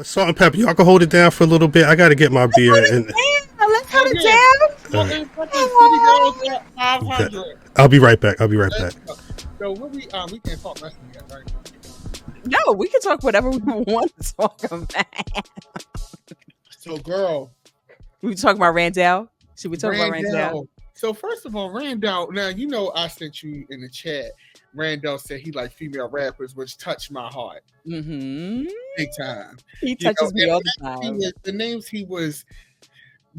Salt and pepper. Y'all can hold it down for a little bit. I got to get my beer. And Let's hold Oh it yeah. down. Salt and Pepper City Girls at 500. I'll be right back. I'll be right back. Let's go. So what we can't talk wrestling yet, right? No, we can talk whatever we want to talk about. So girl, We talk about Randall. Should we talk about Randall? Randall. So first of all, Randall. Now you know I sent you in the chat. Randall said he like female rappers, which touched my heart Mm-hmm. big time. He touches me and all the time. the names he was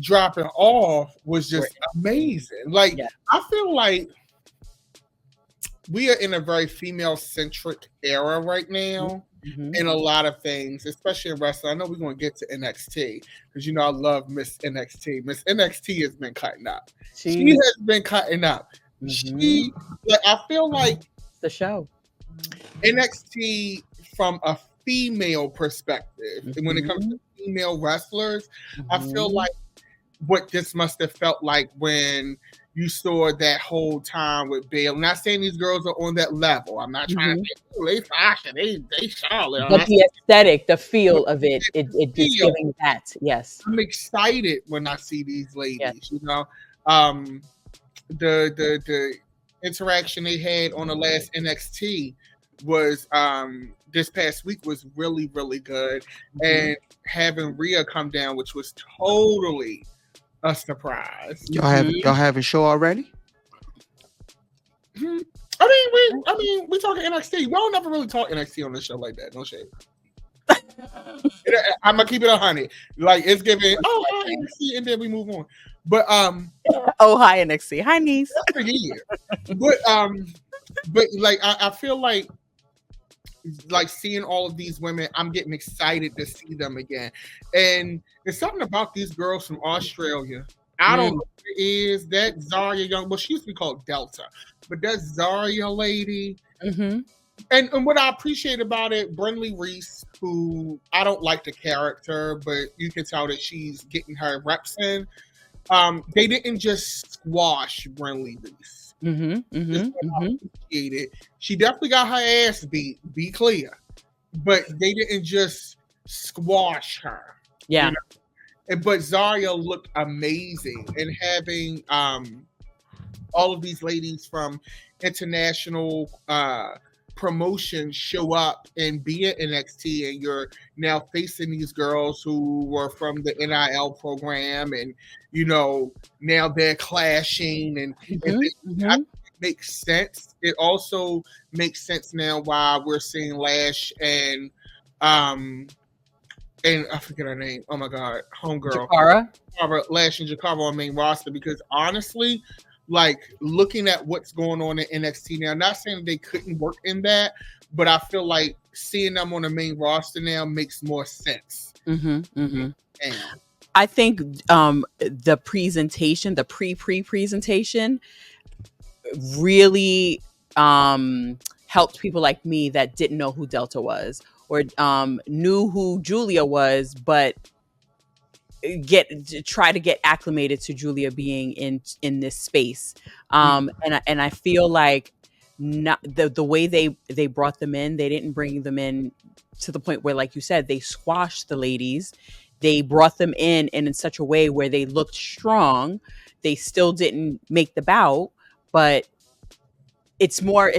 dropping off was just amazing. Like Yeah. I feel like we are in a very female centric era right now. Mhm. In a lot of things, especially in wrestling. I know we're going to get to NXT because you know I love Miss NXT. Miss NXT has been cutting up. She has been cutting up. She, like, I feel like the show NXT from a female perspective, and when it comes to female wrestlers, I feel like what this must have felt like when you saw that whole time with Bayley. I'm not saying these girls are on that level. I'm not trying to say, oh, they fashion, they Charlotte. But the aesthetic, the feel of it is giving that. Yes. I'm excited when I see these ladies. Yes. You know, the interaction they had on the last NXT was this past week was really, really good. And having Rhea come down, which was totally a surprise. Y'all have a show already? I mean, we talking NXT. We don't never really talk NXT on this show like that. No shade. I'm gonna keep it 100. Like it's giving NXT, and then we move on. But oh hi NXT, hi niece. But like I feel like seeing all of these women, I'm getting excited to see them again. And there's something about these girls from Australia. I don't know what it is. That Zarya Young, well, she used to be called Delta, but that Zarya lady. And what I appreciate about it, Brinley Reese, who I don't like the character, but you can tell that she's getting her reps in. They didn't just squash Brinley Reese. She definitely got her ass beat, be clear, but they didn't just squash her. Yeah. You know? But Zarya looked amazing, and having all of these ladies from international promotions show up and be at NXT, and you're now facing these girls who were from the NIL program, and you know now they're clashing, and it makes sense. It also makes sense now why we're seeing Lash and I forget her name. Oh my god, homegirl, Jakara. Lash and Jakara on main roster, because honestly, like looking at what's going on in NXT now, not saying they couldn't work in that, but I feel like seeing them on the main roster now makes more sense. I think the presentation, the pre-presentation really helped people like me that didn't know who Delta was or knew who Julia was, but try to get acclimated to Julia being in this space. And I feel like not the way they brought them in, they didn't bring them in to the point where, like you said, they squashed the ladies. They brought them in such a way where they looked strong. They still didn't make the bout, but it's more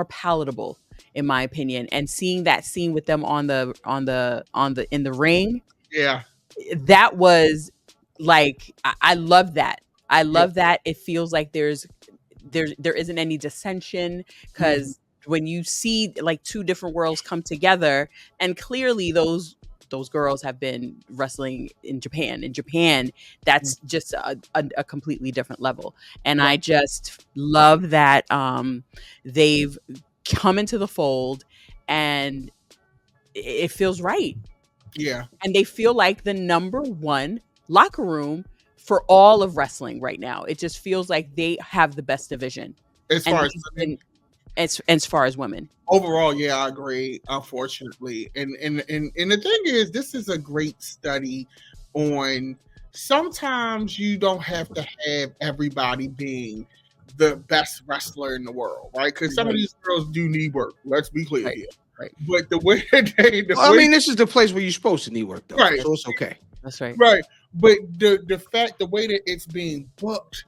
palatable in my opinion. And seeing that scene with them in the ring, that was like I love that. I love that. It feels like there isn't any dissension, because when you see like two different worlds come together, and clearly those girls have been wrestling in Japan. In Japan, that's just a completely different level. And I just love that they've come into the fold, and it feels right. Yeah. And they feel like the number one locker room for all of wrestling right now. It just feels like they have the best division. As far as women. Overall, yeah, I agree, unfortunately. And the thing is, this is a great study on sometimes you don't have to have everybody being the best wrestler in the world, right? Because some of these girls do need work. Let's be clear here. Right. But the way they, I mean, this is the place where you're supposed to need work, though. Right. So it's okay. That's right. Right. But the way that it's being booked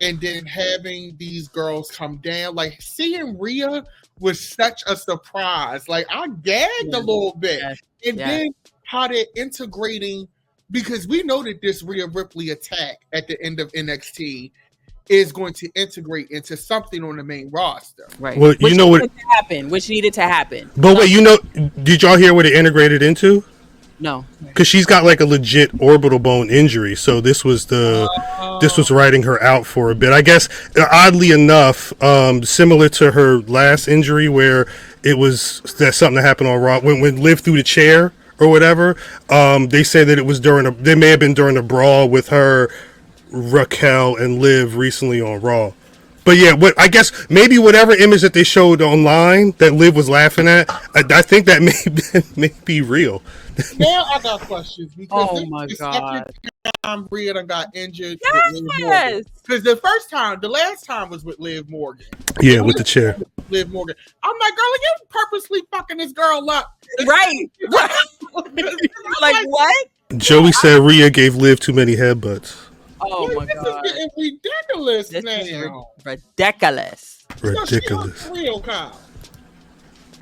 and then having these girls come down, like seeing Rhea was such a surprise. Like I gagged a little bit. Yes. And then how they're integrating, because we know that this Rhea Ripley attack at the end of NXT is going to integrate into something on the main roster. Right. Well, Which you know what? which needed to happen. But wait, did y'all hear what it integrated into? No. Because she's got like a legit orbital bone injury, so this was riding her out for a bit. I guess oddly enough, similar to her last injury, where it was something that happened on Raw when Liv threw the chair or whatever. They say that it was they may have been during a brawl with her, Raquel, and Liv recently on Raw. But yeah, I guess maybe whatever image that they showed online that Liv was laughing at, I think that may be real. Now I got questions because Oh my God. time Rhea done got injured. Yes. Because the last time was with Liv Morgan. Yeah, with the chair. Liv Morgan. I'm like, girl, you purposely fucking this girl up. Right. Like what? Joey said Rhea gave Liv too many headbutts. Oh my God. This is getting ridiculous This now. is ridiculous. Ridiculous. So she real, Kyle.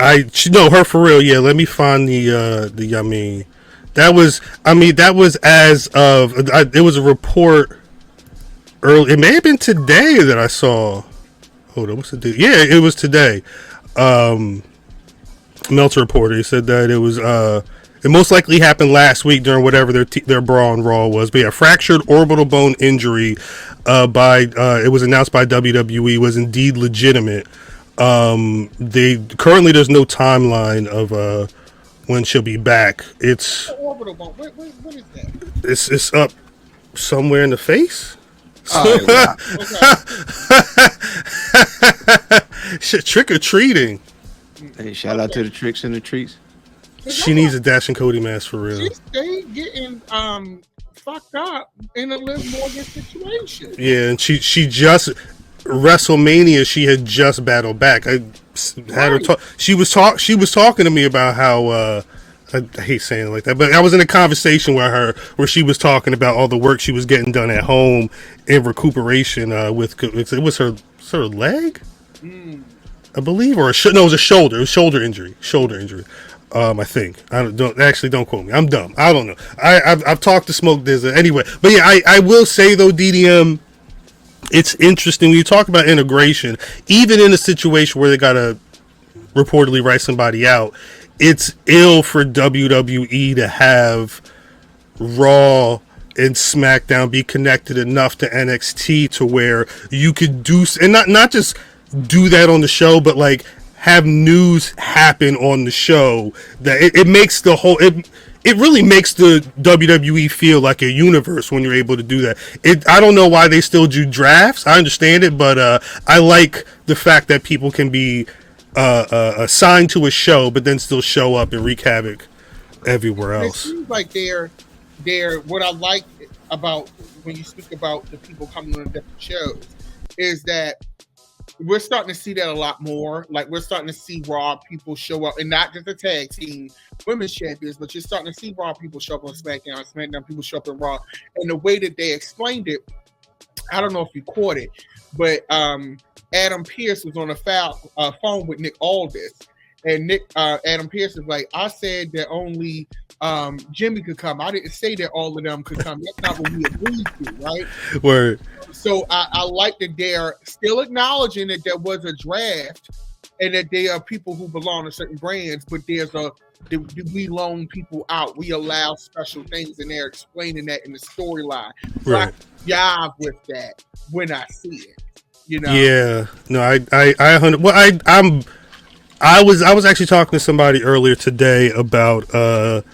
Her for real. Yeah, let me find the. I mean, that was as of. It was a report early. It may have been today that I saw. Hold on, what's the date? Yeah, it was today. Meltzer reporter. He said that it was. It most likely happened last week during whatever their brawl on Raw was. But yeah, fractured orbital bone injury. It was announced by WWE was indeed legitimate. There's no timeline of when she'll be back. It's orbital bone. What is that? It's up somewhere in the face. Oh, wow. Trick or treating. Hey, shout out to the tricks and the treats. She needs a Dash and Cody mask for real. She stayed getting fucked up in a Liv Morgan situation. Yeah, and she just WrestleMania. She had just battled back. I had her talk. She was talking to me about how. I hate saying it like that, but I was in a conversation with her where she was talking about all the work she was getting done at home in recuperation. It was her leg, I believe, or it was a shoulder. It was shoulder injury. I think. Don't quote me. I'm dumb. I don't know. I've talked to Smoke Dizza anyway, but yeah, I will say though, DDM, it's interesting when you talk about integration, even in a situation where they gotta reportedly write somebody out. It's ill for WWE to have Raw and SmackDown be connected enough to NXT to where you could do, and not just do that on the show, but like have news happen on the show that it makes the whole, it really makes the WWE feel like a universe when you're able to do that. I don't know why they still do drafts. I understand it, but I like the fact that people can be assigned to a show, but then still show up and wreak havoc everywhere else. It seems like they're what I like about when you speak about the people coming on different shows is that we're starting to see that a lot more. Like we're starting to see Raw people show up, and not just the tag team women's champions, but you're starting to see Raw people show up on SmackDown. SmackDown people show up in Raw, and the way that they explained it, I don't know if you caught it, but Adam Pearce was on a phone with Nick Aldis, and Adam Pearce was like, I said that only Jimmy could come. I didn't say that all of them could come. That's not what we agreed to, right? Word. So I like that they're still acknowledging that there was a draft and that there are people who belong to certain brands, but we loan people out. We allow special things, and they're explaining that in the storyline. So right. I jive with that when I see it. You know? Yeah. No, I was actually talking to somebody earlier today about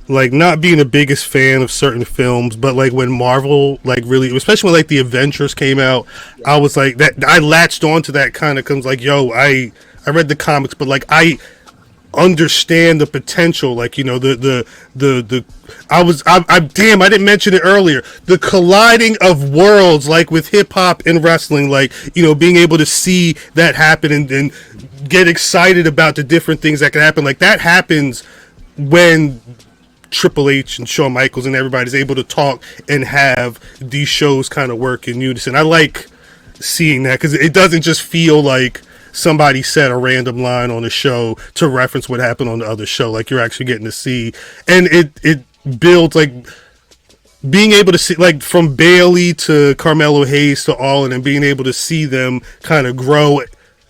like not being the biggest fan of certain films, but like when Marvel like really, especially when like the Avengers came out, I was like that. I latched onto that kind of comes like, yo, I read the comics, but like understand the potential, like, you know, the I didn't mention it earlier, the colliding of worlds, like with hip-hop and wrestling, like, you know, being able to see that happen and get excited about the different things that can happen. Like, that happens when Triple H and Shawn Michaels and everybody's able to talk and have these shows kind of work in unison. I like seeing that because it doesn't just feel like somebody said a random line on the show to reference what happened on the other show. Like, you're actually getting to see, and it builds, like, being able to see, like, from Bailey to Carmelo Hayes to All, and being able to see them kind of grow.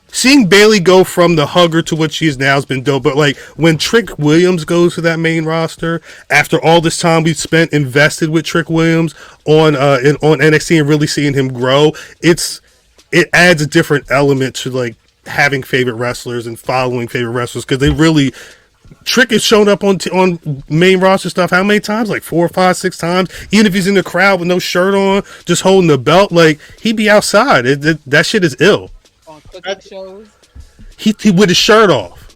Seeing Bailey go from the hugger to what she is now has been dope. But, like, when Trick Williams goes to that main roster, after all this time we've spent invested with Trick Williams on NXT and really seeing him grow, it adds a different element to, like, having favorite wrestlers and following favorite wrestlers, because they really, Trick has shown up on main roster stuff how many times? Like 4 or 5, 6 times. Even if he's in the crowd with no shirt on, just holding the belt, like, he'd be outside. That shit is ill. On cooking shows, He with his shirt off.